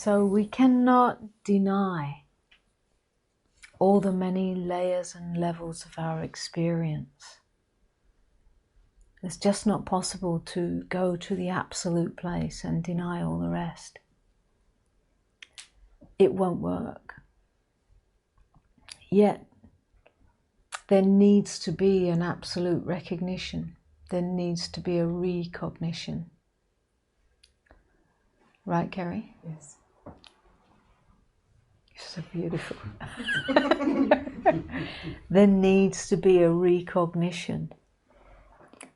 So we cannot deny all the many layers and levels of our experience. It's just not possible to go to the absolute place and deny all the rest. It won't work. Yet, there needs to be an absolute recognition. There needs to be a recognition. Right, Kerry? Yes. You're so beautiful. There needs to be a recognition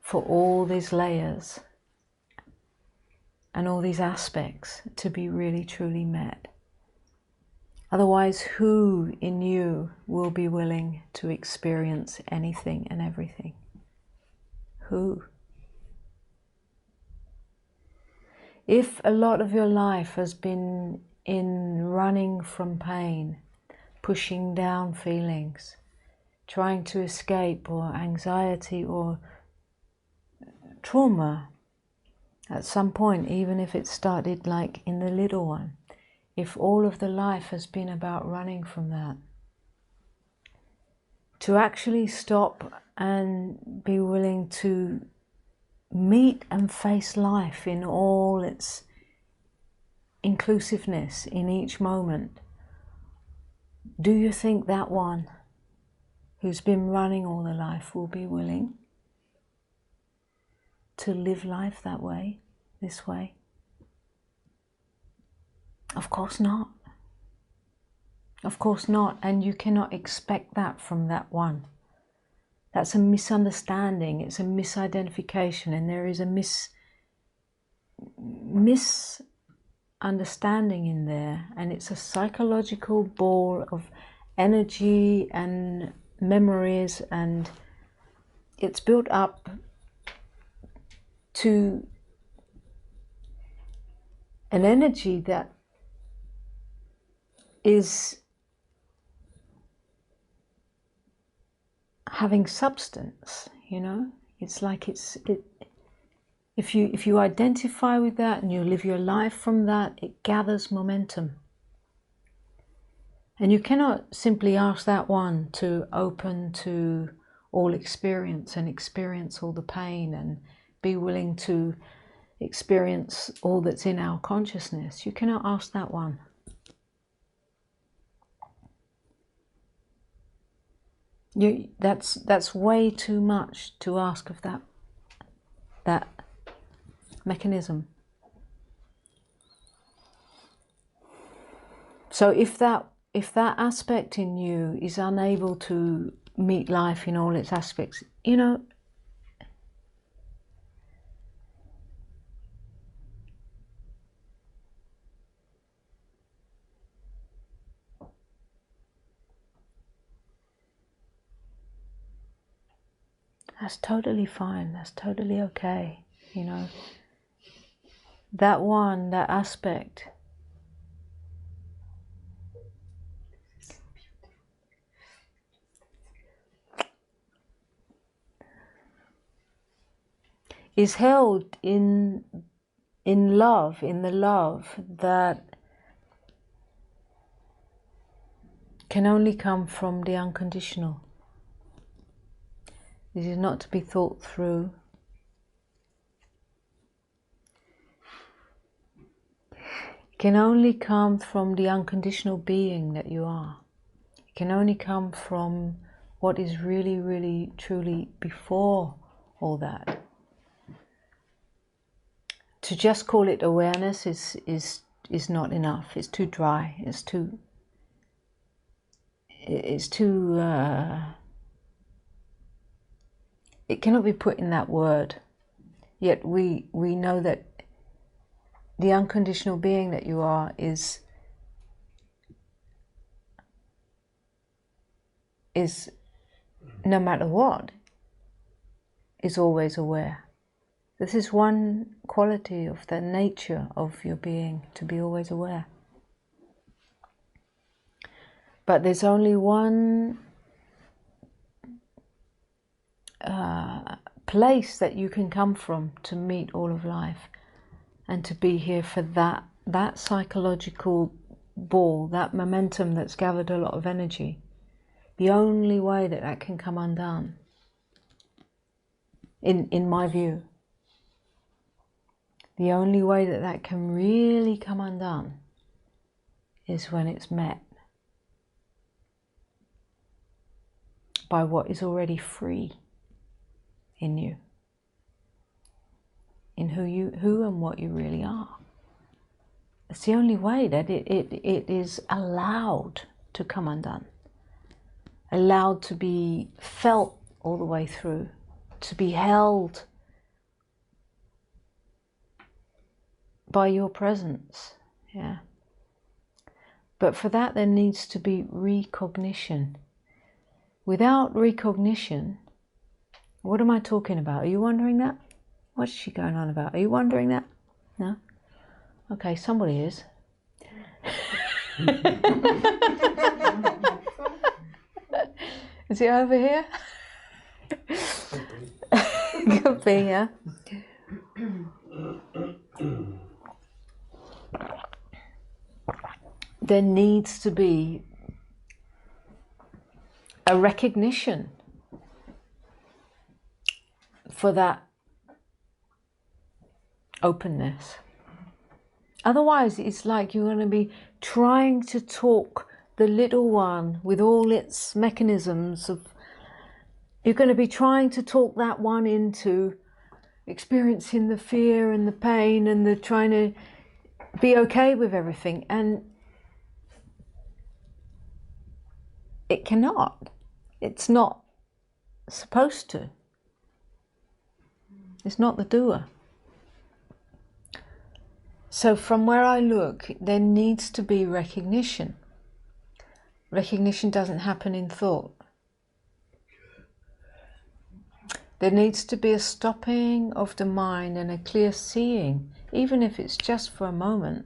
for all these layers and all these aspects to be really truly met. Otherwise, who in you will be willing to experience anything and everything? Who? If a lot of your life has been in running from pain, pushing down feelings, trying to escape, or anxiety or trauma, at some point, even if it started like in the little one, if all of the life has been about running from that, to actually stop and be willing to meet and face life in all its inclusiveness in each moment, do you think that one who's been running all the life will be willing to live life that way, this way? Of course not. Of course not. And you cannot expect that from that one. That's a misunderstanding. It's a misidentification, and there is a misunderstanding in there, and it's a psychological ball of energy and memories, and it's built up to an energy that is having substance, you know. It's like if you identify with that and you live your life from that, it gathers momentum. And you cannot simply ask that one to open to all experience and experience all the pain and be willing to experience all that's in our consciousness. You cannot ask that one. That's way too much to ask of that mechanism. So if that aspect in you is unable to meet life in all its aspects, you know, that's totally fine. That's totally okay. You know, that one, that aspect is held in love, in the love that can only come from the unconditional. This is not to be thought through. It can only come from the unconditional being that you are. It can only come from what is really, really, truly before all that. To just call it awareness is not enough. It's too dry. It's too. It cannot be put in that word. Yet we know that the unconditional being that you are is no matter what, is always aware. This is one quality of the nature of your being, to be always aware. But there's only one place that you can come from to meet all of life and to be here for that that psychological ball, that momentum that's gathered a lot of energy, the only way that that can come undone, in my view, the only way that that can really come undone is when it's met by what is already free in you, in who and what you really are. It's the only way that it is allowed to come undone, allowed to be felt all the way through, to be held by your presence. Yeah. But for that there needs to be recognition. Without recognition, what am I talking about? Are you wondering that? What's she going on about? Are you wondering that? No? Okay, somebody is. Is it over here? Could be, yeah. There needs to be a recognition for that openness. Otherwise, it's like you're going to be trying to talk the little one with all its mechanisms of, you're going to be trying to talk that one into experiencing the fear and the pain and the trying to be okay with everything, and it cannot. It's not supposed to. It's not the doer. So from where I look, there needs to be recognition. Recognition doesn't happen in thought. There needs to be a stopping of the mind and a clear seeing, even if it's just for a moment.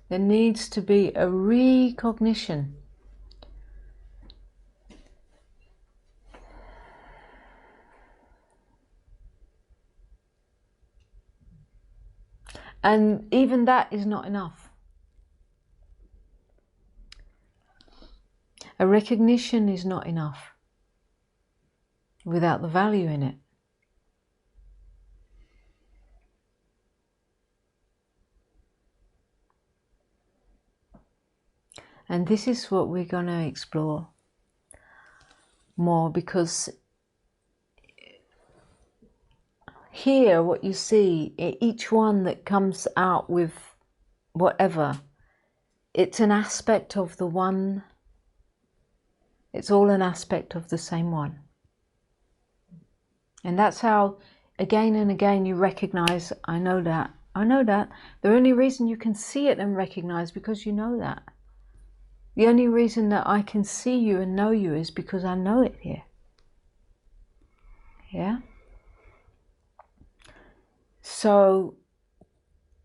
There needs to be a recognition. And even that is not enough. A recognition is not enough without the value in it. And this is what we're going to explore more, because here what you see, each one that comes out with whatever, it's an aspect of the one. It's all an aspect of the same one. And that's how, again and again, you recognize, I know that, I know that. The only reason you can see it and recognize because you know that. The only reason that I can see you and know you is because I know it here. Yeah? So,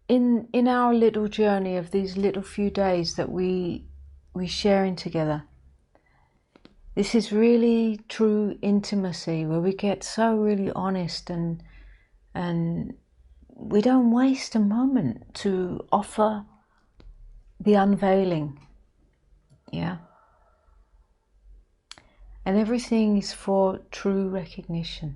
in our little journey of these little few days that we're sharing together, this is really true intimacy where we get so really honest, and we don't waste a moment to offer the unveiling. Yeah. And everything is for true recognition.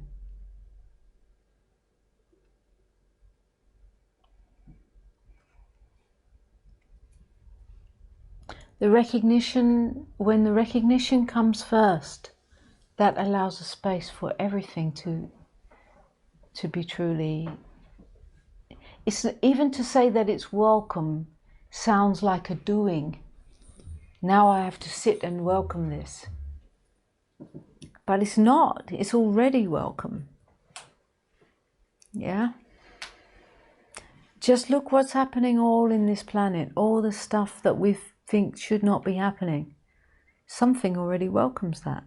The recognition, when the recognition comes first, that allows a space for everything to be truly. It's even to say that it's welcome sounds like a doing. Now I have to sit and welcome this. But it's not. It's already welcome. Yeah? Just look what's happening all in this planet. All the stuff that we think should not be happening. Something already welcomes that.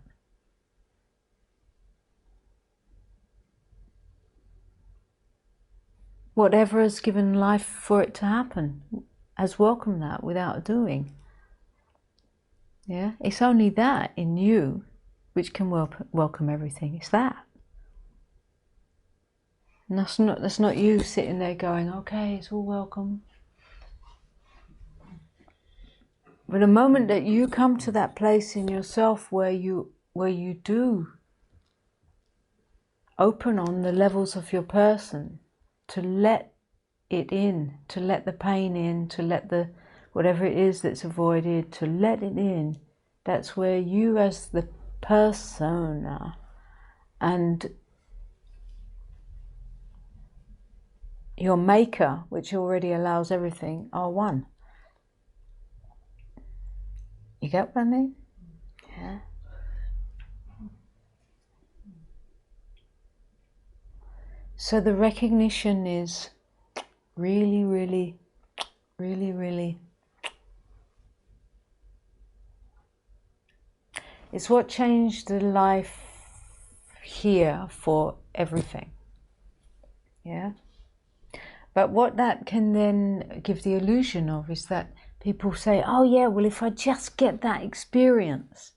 Whatever has given life for it to happen has welcomed that without doing. Yeah? It's only that in you which can welcome everything. It's that. And that's not you sitting there going, okay, it's all welcome. But the moment that you come to that place in yourself where you do open on the levels of your person to let it in, to let the pain in, to let the whatever it is that's avoided, to let it in, that's where you as the persona and your maker, which already allows everything, are one. You get what I mean? Yeah. So the recognition is really, really, really, really, it's what changed the life here for everything. Yeah. But what that can then give the illusion of is that people say, oh yeah, well if I just get that experience,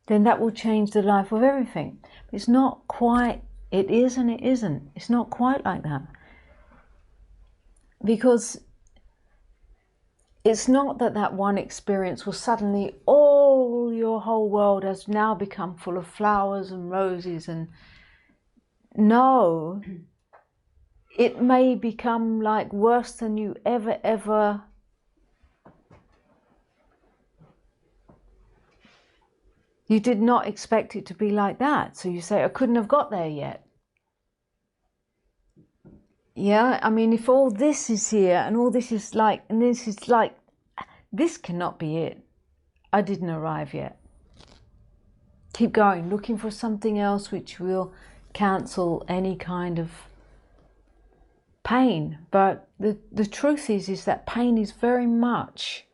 then that will change the life of everything. It's not quite, it is and it isn't. It's not quite like that. Because it's not that that one experience will suddenly, all your whole world has now become full of flowers and roses and no, it may become like worse than you ever you did not expect it to be like that. So you say, I couldn't have got there yet. Yeah, I mean, if all this is here and all this is like, and this is like, this cannot be it. I didn't arrive yet. Keep going, looking for something else which will cancel any kind of pain. But the truth is that pain is very much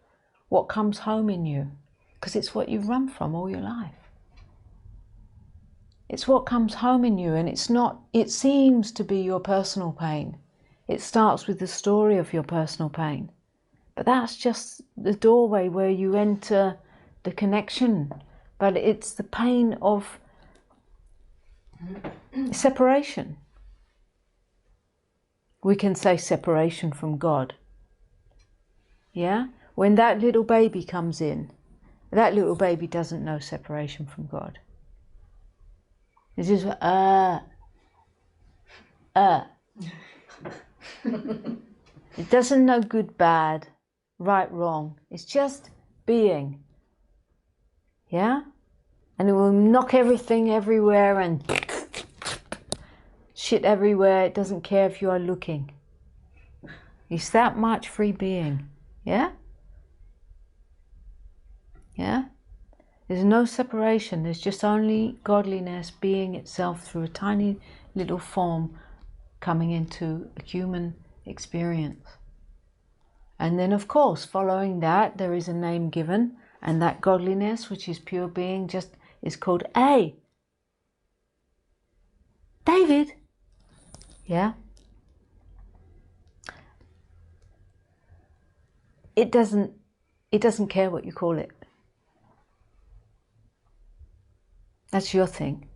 what comes home in you, because it's what you've run from all your life. It's what comes home in you, and it's not, it seems to be your personal pain. It starts with the story of your personal pain. But that's just the doorway where you enter the connection. But it's the pain of separation. We can say separation from God. Yeah? When that little baby comes in, that little baby doesn't know separation from God. It's just, It doesn't know good, bad, right, wrong. It's just being. Yeah? And it will knock everything everywhere and shit everywhere. It doesn't care if you are looking. It's that much free being. Yeah? Yeah? There's no separation. There's just only godliness being itself through a tiny little form coming into a human experience. And then, of course, following that, there is a name given, and that godliness, which is pure being, just is called A. David. Yeah? It doesn't care what you call it. That's your thing.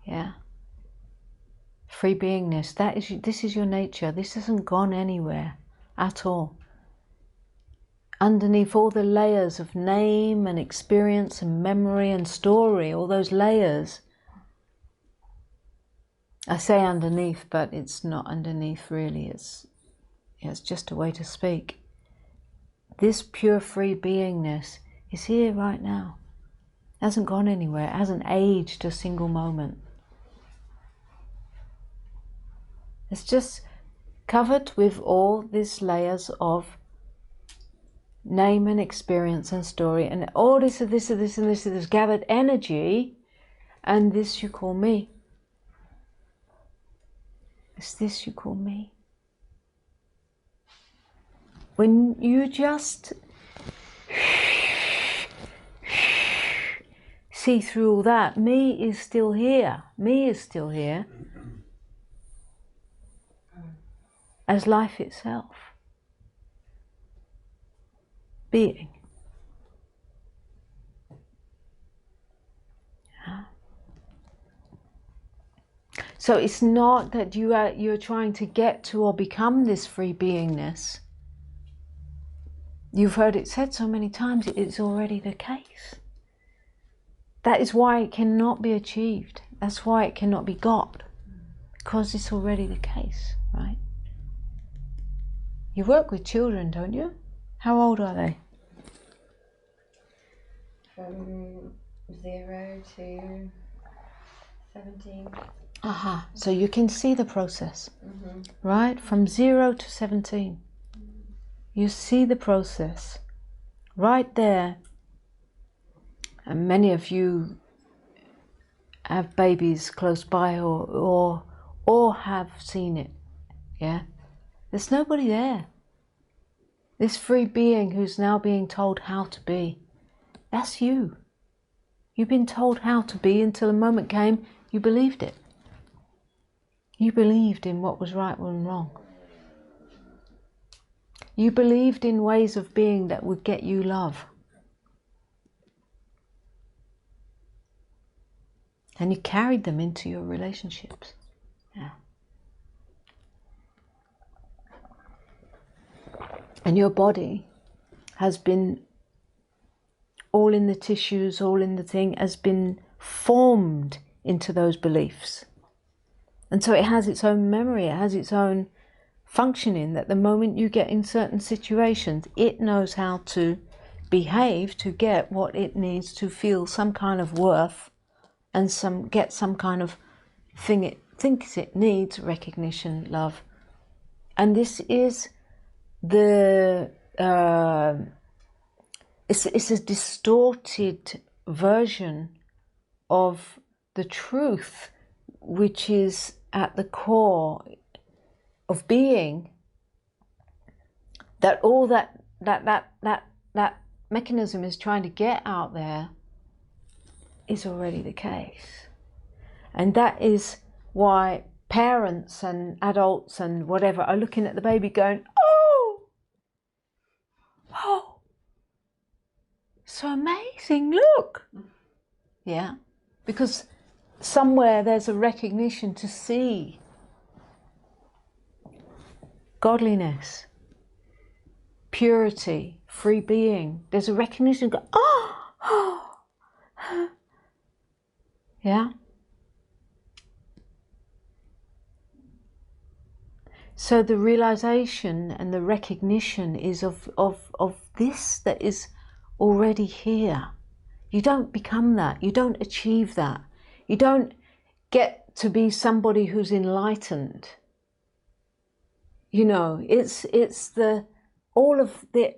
Yeah? Free beingness, this is your nature. This hasn't gone anywhere at all. Underneath all the layers of name and experience and memory and story, all those layers. I say underneath, but it's not underneath really. It's just a way to speak. This pure free beingness is here right now. It hasn't gone anywhere. It hasn't aged a single moment. It's just covered with all these layers of name and experience and story, and all this and this and this and this gathered energy, and this you call me. It's this you call me. When you just see through all that, me is still here. Me is still here as life itself. Being. Yeah. So it's not that you're trying to get to or become this free beingness. You've heard it said so many times, it's already the case. That is why it cannot be achieved. That's why it cannot be got. Because it's already the case, right? You work with children, don't you? How old are they? From 0 to 17. Aha, so you can see the process, right? From 0 to 17. You see the process right there. And many of you have babies close by or have seen it, yeah? There's nobody there. This free being who's now being told how to be, that's you. You've been told how to be until a moment came, you believed it. You believed in what was right and wrong. You believed in ways of being that would get you love. And you carried them into your relationships. Yeah. And your body has been, all in the tissues, all in the thing, has been formed into those beliefs. And so it has its own memory, it has its own functioning, that the moment you get in certain situations, it knows how to behave to get what it needs to feel some kind of worth and get some kind of thing it thinks it needs, recognition, love. And this is the it's a distorted version of the truth, which is at the core of being, that all that mechanism is trying to get out there is already the case. And that is why parents and adults and whatever are looking at the baby going, oh, so amazing, look. Yeah, because somewhere there's a recognition to see godliness, purity, free being. There's a recognition, yeah. So the realization and the recognition is of this that is already here. You don't become that. You don't achieve that. You don't get to be somebody who's enlightened. You know, it's all of the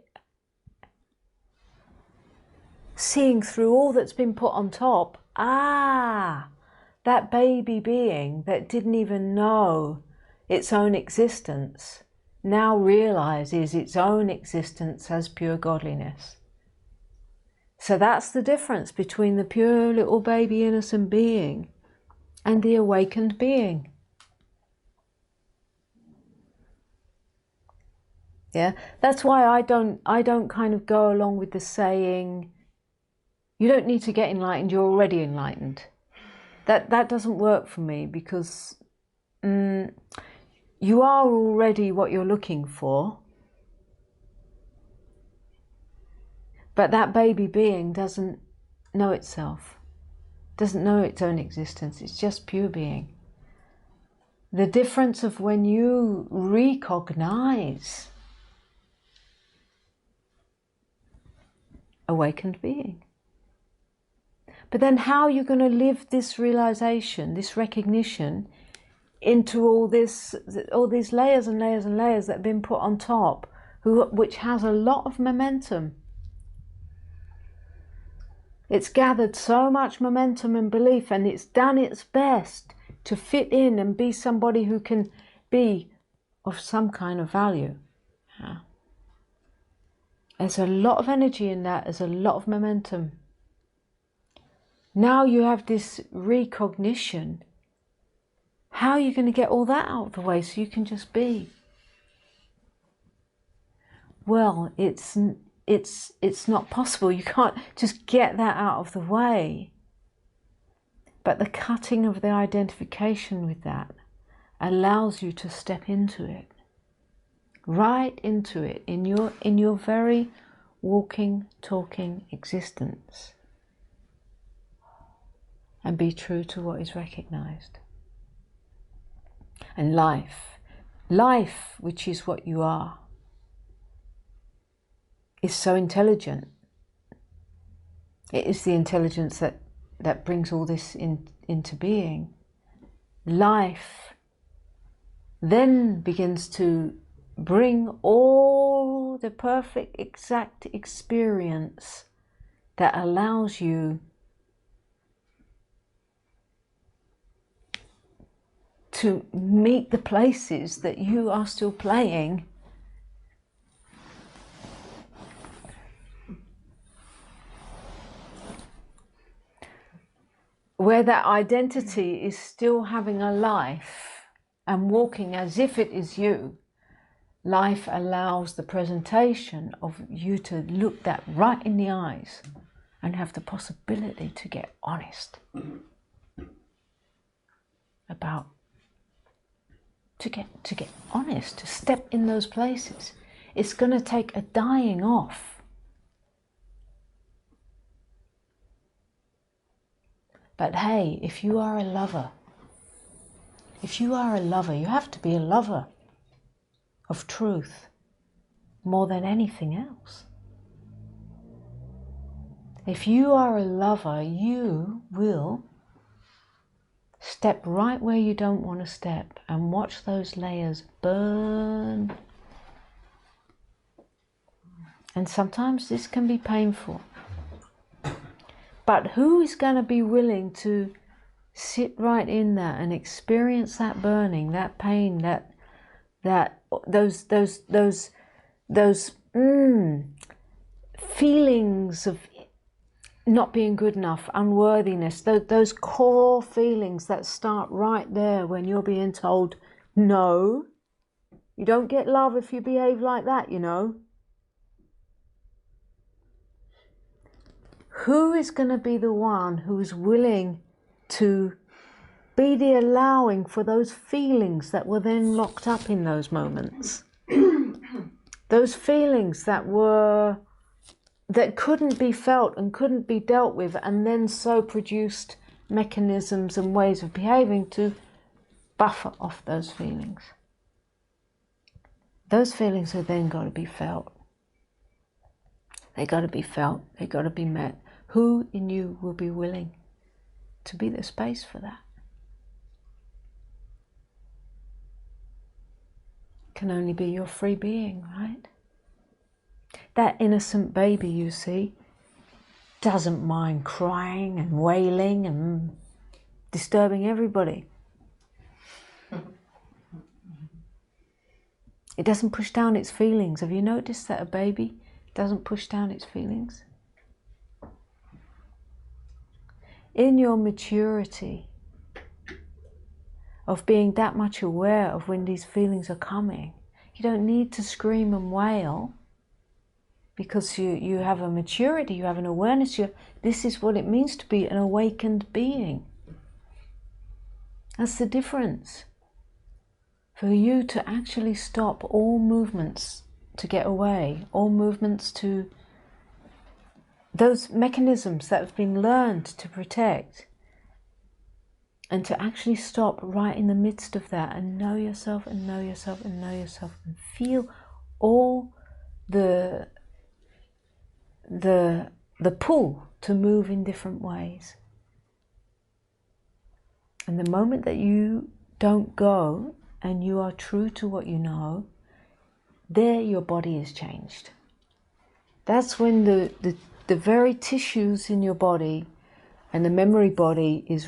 seeing through all that's been put on top. That baby being that didn't even know its own existence now realizes its own existence as pure godliness. So that's the difference between the pure little baby innocent being and the awakened being. Yeah, that's why I don't kind of go along with the saying, you don't need to get enlightened, you're already enlightened. That doesn't work for me, because you are already what you're looking for. But that baby being doesn't know itself, doesn't know its own existence. It's just pure being. The difference of when you recognize awakened being. But then how are you going to live this realization, this recognition, into all these layers and layers and layers that have been put on top, which has a lot of momentum. It's gathered so much momentum and belief, and it's done its best to fit in and be somebody who can be of some kind of value. Yeah. There's a lot of energy in that, there's a lot of momentum. Now you have this recognition. How are you going to get all that out of the way so you can just be? Well, it's not possible. You can't just get that out of the way. But the cutting of the identification with that allows you to step into it right into it in your very walking, talking existence, and be true to what is recognized. And life, which is what you are, is so intelligent. It is the intelligence that brings all this into being. Life then begins to bring all the perfect, exact experience that allows you to meet the places that you are still playing, where that identity is still having a life and walking as if it is you. Life allows the presentation of you to look that right in the eyes and have the possibility to get honest about, to get honest, to step in those places. It's going to take a dying off. But hey, if you are a lover, you have to be a lover of truth more than anything else. If you are a lover, you will step right where you don't want to step and watch those layers burn. And sometimes this can be painful. But who is going to be willing to sit right in that and experience that burning, that pain, those feelings of not being good enough, unworthiness, those core feelings that start right there when you're being told, no, you don't get love if you behave like that, you know. Who is going to be the one who is willing to be the allowing for those feelings that were then locked up in those moments? Those feelings that couldn't be felt and couldn't be dealt with, and then so produced mechanisms and ways of behaving to buffer off those feelings. Those feelings are then got to be felt. They got to be felt, they got to be met. Who in you will be willing to be the space for that? Can only be your free being, right? That innocent baby, you see, doesn't mind crying and wailing and disturbing everybody. It doesn't push down its feelings. Have you noticed that a baby doesn't push down its feelings? In your maturity of being that much aware of when these feelings are coming, you don't need to scream and wail, because you have a maturity, you have an awareness. This is what it means to be an awakened being. That's the difference. For you to actually stop all movements to get away, all movements to those mechanisms that have been learned to protect, and to actually stop right in the midst of that and know yourself and know yourself and know yourself and feel all the pull to move in different ways. And the moment that you don't go and you are true to what you know, there your body is changed. That's when the very tissues in your body and the memory body is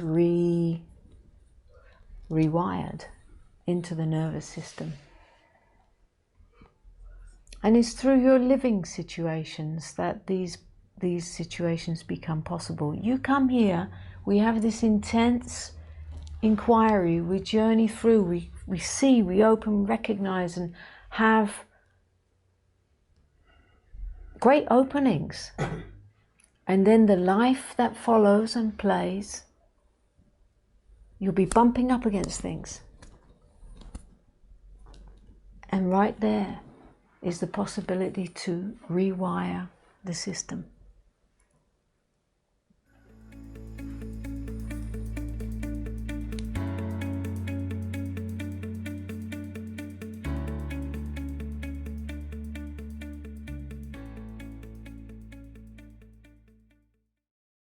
rewired into the nervous system. And it's through your living situations that these situations become possible. You come here, we have this intense inquiry, we journey through, we see, we open, recognize, and have great openings. And then the life that follows and plays, you'll be bumping up against things. And right there, is the possibility to rewire the system.